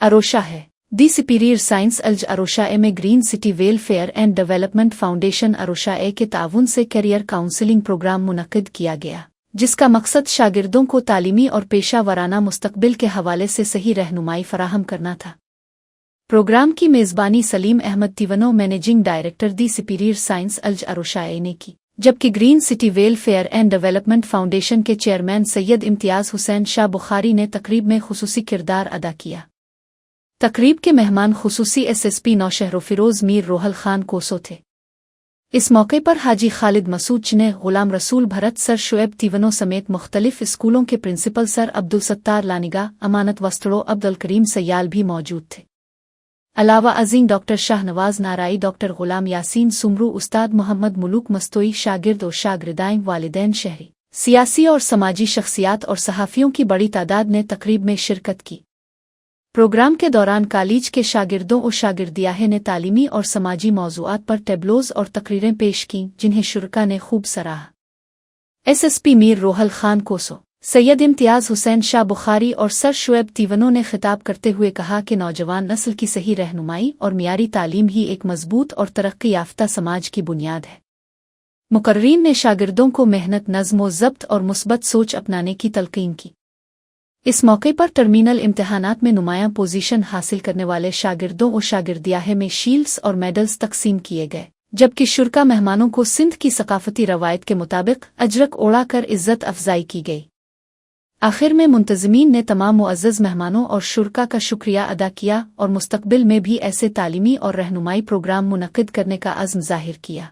अरोशा है। दी superior science अल्ज अरोशा ए में green city welfare and development foundation अरोशा ए के ताउन से करियर काउंसलिंग प्रोग्राम मुनक्किद किया गया, जिसका मकसद शागिर्दों को तालीमी और पेशा वराना मुस्तकबिल के हवाले से सही रहनुमाई फराहम करना था। प्रोग्राम की मेज़बानी सलीम अहमद तिवनो मैनेजिंग डायरेक्टर दी सुपीरियर साइंस अल्ज अरोशा ए ने की, जबकि green city welfare and development foundation के चेयरमैन सैयद इम्तियाज़ हुसैन शाह बुखारी ने तकरीब में खुसूसी किरदार अदा किया। तकरीब के मेहमान खुसूसी SSP नौशहर फिरोज मीर रोहल खान कोसो थे। इस मौके पर हाजी खालिद मसूद चने, गुलाम रसूल भरत, सर शुएब तिवनो समेत मुख्तलिफ स्कूलों के प्रिंसिपल सर अब्दुल सत्तार लानिगा, अमानत वस्त्रो, अब्दुल करीम सयाल भी मौजूद थे। अलावा अजीम डॉक्टर शाहनवाज नाराई, डॉक्टर गुलाम यासीन सुमरू, उस्ताद मोहम्मद मुलूक मस्तोई, शागिर्द और शागिर्दाएं, वालिदैन, शहरी, सियासी और समाजी शख्सियात और सहाफ़ियों की बड़ी तादाद ने तकरीब में शिरकत की। प्रोग्राम के दौरान कॉलेज के शागिर्दों और शागिर्दियाहें ने तालीमी और समाजी मौज़ूआत पर टेबलोज़ और तकरीरें पेश कीं, जिन्हें शुरका ने खूब सराहा। SSP मीर रोहल खान कोसो, सैयद इम्तियाज़ हुसैन शाह बुखारी और सर शुएब तिवनो ने खिताब करते हुए कहा कि नौजवान नस्ल की सही रहनुमाई और मियारी तालीम ही एक मजबूत और तरक्की याफ्ता समाज की बुनियाद है। मुकर्रीन ने शागिर्दों को मेहनत, नज़्म व ज़ब्त और मुस्बत सोच अपनाने की तलकीन की। इस मौके पर टर्मिनल इम्तिहानात में नुमायां पोजीशन हासिल करने वाले शागिर्दों और शागिर्दियाहें में शील्ड्स और मेडल्स तकसीम किए गए, जबकि शुरका मेहमानों को सिंध की सकाफती रवायत के मुताबिक अजरक ओढ़ाकर इज्जत अफजाई की गई। आखिर में मुंतज़मीन ने तमाम मुअज़्ज़ज़ मेहमानों और शुरका का शुक्रिया अदा किया और मुस्तकबिल में भी ऐसे तालीमी और रहनुमाई प्रोग्राम मुनक्किद करने का अज़्म ज़ाहिर किया।